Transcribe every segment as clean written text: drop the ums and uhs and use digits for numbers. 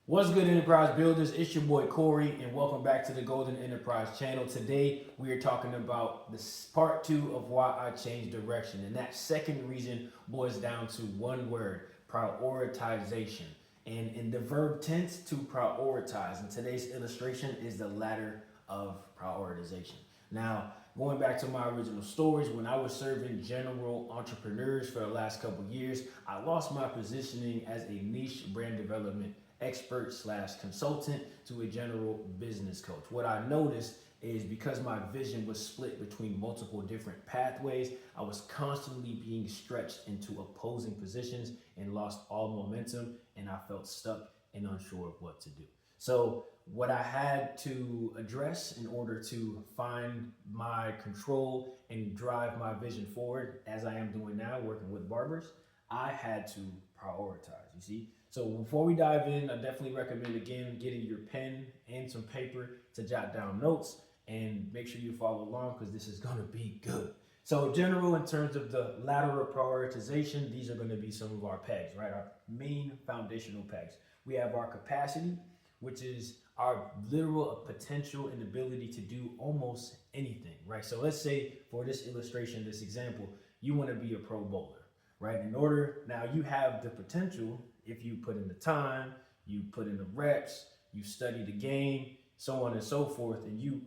What's good, Enterprise Builders? It's your boy Corey, and welcome back to the Golden Enterprise channel. Today, we are talking about this part two of why I changed direction. And that second reason boils down to one word: prioritization. And in the verb tense, to prioritize. And today's illustration is the ladder of prioritization. Now, going back to my original stories, when I was serving general entrepreneurs for the last couple of years, I lost my positioning as a niche brand development expert slash consultant to a general business coach. What I noticed is because my vision was split between multiple different pathways, I was constantly being stretched into opposing positions and lost all momentum, and I felt stuck and unsure of what to do. So what I had to address in order to find my control and drive my vision forward, as I am doing now, working with barbers, I had to prioritize, you see? So before we dive in, I definitely recommend, again, getting your pen and some paper to jot down notes, and make sure you follow along because this is going to be good. So general, in terms of the ladder of prioritization, these are going to be some of our pegs, right? Our main foundational pegs. We have our capacity, which is our literal potential and ability to do almost anything, right? So let's say for this illustration, this example, you want to be a pro bowler, right? Now you have the potential if you put in the time, you put in the reps, you study the game, so on and so forth, and you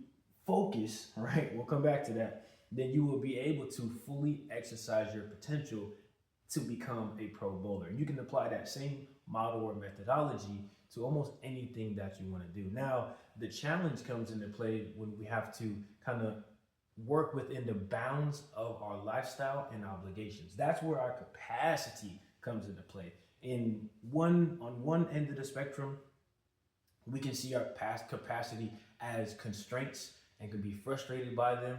focus, right? We'll come back to that. Then you will be able to fully exercise your potential to become a pro bowler. And you can apply that same model or methodology to almost anything that you want to do. Now, the challenge comes into play when we have to kind of work within the bounds of our lifestyle and obligations. That's where our capacity comes into play. On one end of the spectrum, we can see our past capacity as constraints and can be frustrated by them,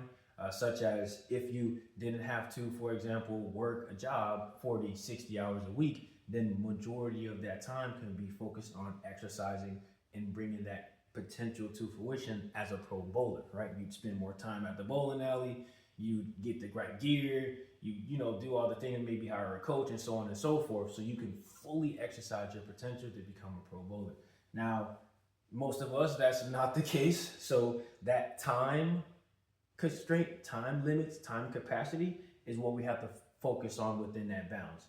such as if you didn't have to, for example, work a job 40, 60 hours a week, then majority of that time can be focused on exercising and bringing that potential to fruition as a pro bowler, right? You'd spend more time at the bowling alley, you get the right gear, you do all the things, maybe hire a coach and so on and so forth, so you can fully exercise your potential to become a pro bowler. Now, most of us, that's not the case. So that time constraint, time limits, time capacity is what we have to focus on within that bounds.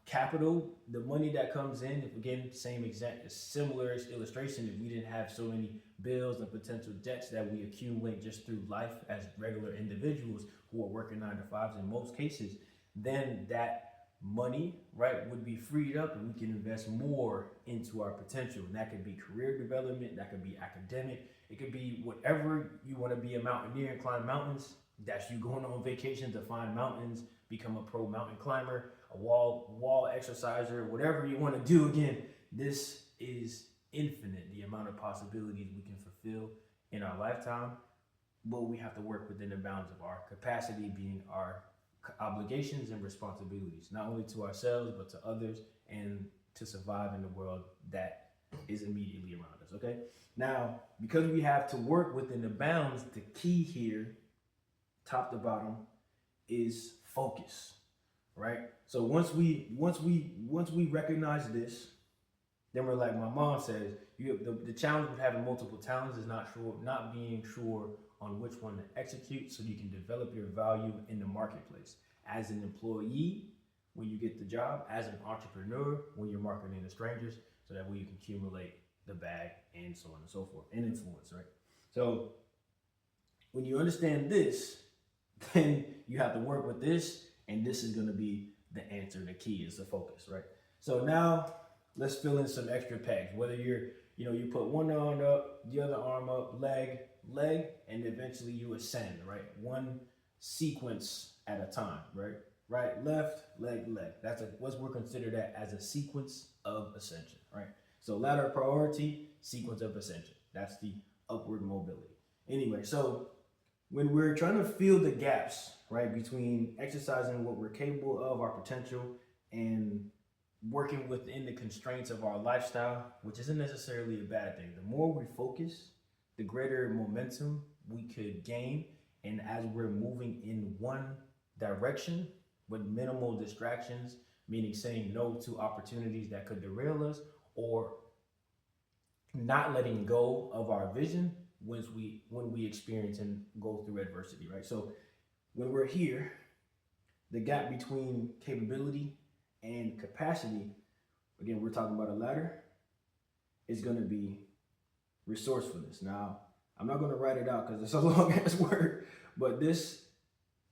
Capital, the money that comes in, if again, same exact, similar illustration, if we didn't have so many bills and potential debts that we accumulate just through life as regular individuals who are working 9 to 5s in most cases, then that money, right, would be freed up and we can invest more into our potential. And that could be career development, that could be academic, it could be whatever you want to be. A mountaineer and climb mountains, that's you going on vacation to find mountains, become a pro mountain climber, a wall exerciser, whatever you want to do. Again, this is infinite, the amount of possibilities we can fulfill in our lifetime, but we have to work within the bounds of our capacity, being our obligations and responsibilities, not only to ourselves, but to others, and to survive in the world that is immediately around us, okay? Now, because we have to work within the bounds, the key here, top to bottom, is focus, right? So once we recognize this, then we're like my mom says, the challenge with having multiple talents is not being sure on which one to execute, so you can develop your value in the marketplace. As an employee, when you get the job, as an entrepreneur, when you're marketing to strangers, so that way you can accumulate the bag and so on and so forth, and influence, right? So when you understand this, then you have to work with this, and this is going to be the answer. The key is the focus, right? So now let's fill in some extra pegs. Whether you put one arm up, the other arm up, leg, and eventually you ascend, right? One sequence at a time, right? Right, left, leg. That's what we're considered as a sequence of ascension, right? So ladder of priority, sequence of ascension. That's the upward mobility. Anyway, so when we're trying to fill the gaps, right, between exercising what we're capable of, our potential, and working within the constraints of our lifestyle, which isn't necessarily a bad thing. The more we focus, the greater momentum we could gain. And as we're moving in one direction with minimal distractions, meaning saying no to opportunities that could derail us, or not letting go of our vision when we experience and go through adversity, right? So when we're here, the gap between capability and capacity, again, we're talking about a ladder, is going to be resourcefulness. Now, I'm not going to write it out because it's a long ass word, but this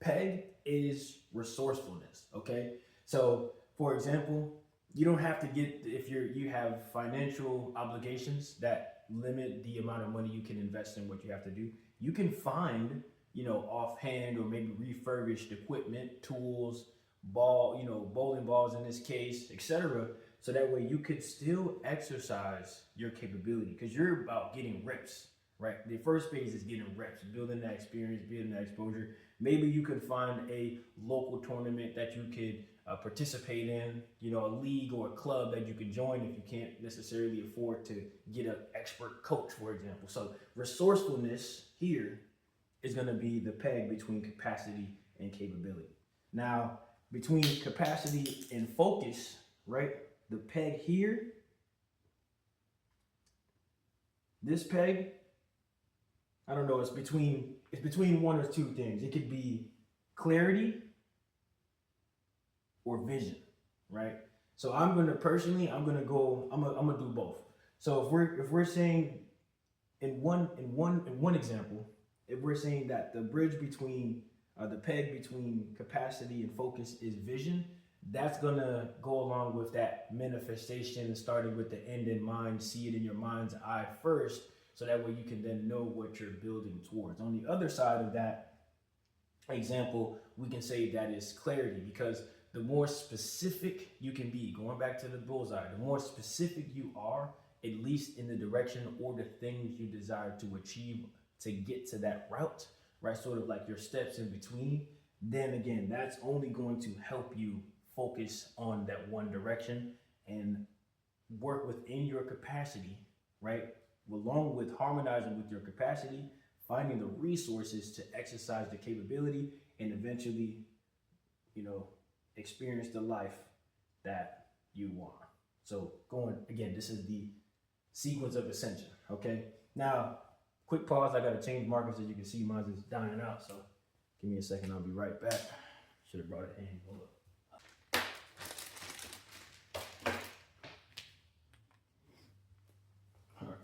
peg is resourcefulness. Okay. So for example, you don't have to get, if you have financial obligations that limit the amount of money you can invest in what you have to do, you can find, offhand or maybe refurbished equipment, tools, bowling balls in this case, etc. So that way you could still exercise your capability, because you're about getting reps, right? The first phase is getting reps, building that experience, building that exposure. Maybe you could find a local tournament that you could participate in, a league or a club that you could join if you can't necessarily afford to get an expert coach, for example. So resourcefulness here is going to be the peg between capacity and capability. Now, between capacity and focus, right? The peg here, this peg, I don't know, it's between one or two things. It could be clarity or vision, right? So I'm gonna do both. So if we're saying in one example, if we're saying that the bridge between the peg between capacity and focus is vision, that's gonna go along with that manifestation, starting with the end in mind. See it in your mind's eye first, so that way you can then know what you're building towards. On the other side of that example, we can say that is clarity, because the more specific you can be, going back to the bullseye, the more specific you are, at least in the direction or the things you desire to achieve to get to that route, right? Sort of like your steps in between, then again, that's only going to help you focus on that one direction and work within your capacity, right? Along with harmonizing with your capacity, finding the resources to exercise the capability, and eventually, experience the life that you want. So this is the sequence of ascension, okay? Now, quick pause, I gotta change markers. As you can see, mine is dying out, so give me a second, I'll be right back. Should have brought it in, hold up. All right,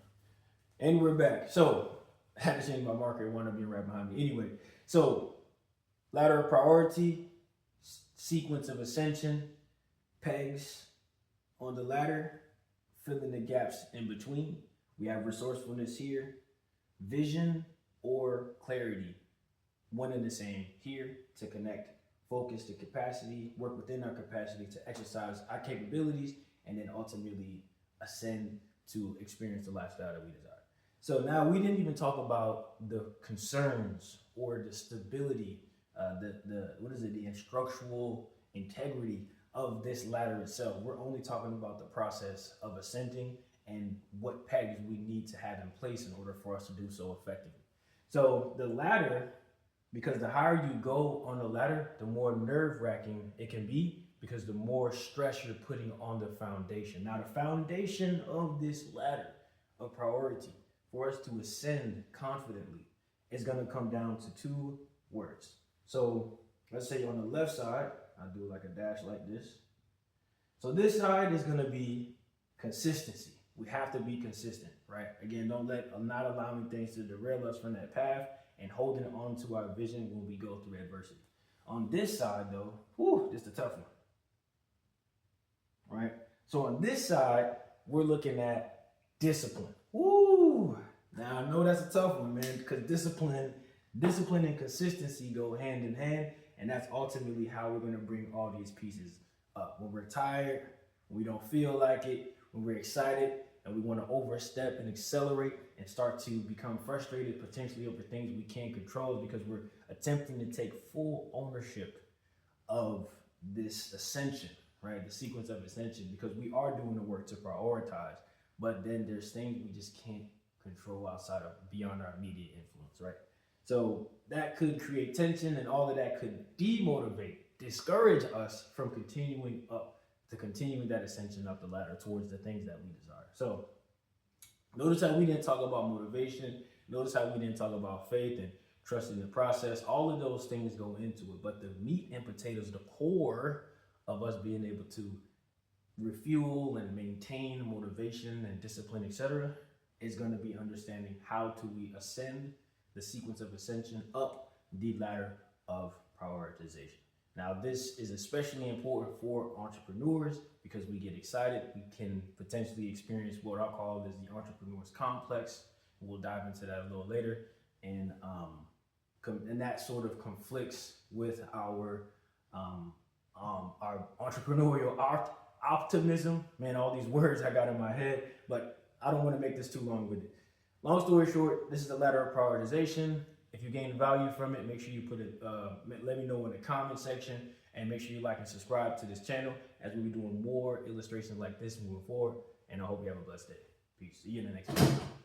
and we're back. So, I had to change my marker, it wound up being right behind me. Anyway, so, ladder of priority, sequence of ascension, pegs on the ladder, filling the gaps in between. We have resourcefulness here, vision or clarity, one and the same here, to connect focus to capacity, work within our capacity to exercise our capabilities, and then ultimately ascend to experience the lifestyle that we desire. So now we didn't even talk about the concerns or the stability, the structural integrity of this ladder itself. We're only talking about the process of ascending and what pegs we need to have in place in order for us to do so effectively. So the ladder, because the higher you go on the ladder, the more nerve-wracking it can be, because the more stress you're putting on the foundation. Now, the foundation of this ladder of priority for us to ascend confidently is going to come down to two words. So let's say on the left side, I'll do like a dash like this. So this side is going to be consistency. We have to be consistent, right? Again, not allowing things to derail us from that path, and holding on to our vision when we go through adversity. On this side though, this is the tough one, right? So on this side, we're looking at discipline. Now I know that's a tough one, man, because discipline and consistency go hand in hand, and that's ultimately how we're going to bring all these pieces up. When we're tired, when we don't feel like it, when we're excited and we want to overstep and accelerate and start to become frustrated potentially over things we can't control, because we're attempting to take full ownership of this ascension, right? The sequence of ascension, because we are doing the work to prioritize, but then there's things we just can't control beyond our immediate influence, right? So that could create tension, and all of that could demotivate, discourage us from continuing that ascension up the ladder towards the things that we desire. So Notice how we didn't talk about motivation. Notice how we didn't talk about faith and trusting the process. All of those things go into it. But the meat and potatoes, the core of us being able to refuel and maintain motivation and discipline, etc., is going to be understanding how do we ascend the sequence of ascension up the ladder of prioritization. Now, this is especially important for entrepreneurs because we get excited. We can potentially experience what I call as the entrepreneur's complex. We'll dive into that a little later. And that sort of conflicts with our entrepreneurial optimism. Man, all these words I got in my head, but I don't want to make this too long with it. Long story short, this is the ladder of prioritization. If you gain value from it, make sure you put it, let me know in the comment section, and make sure you like and subscribe to this channel as we'll be doing more illustrations like this moving forward. And I hope you have a blessed day. Peace. See you in the next video.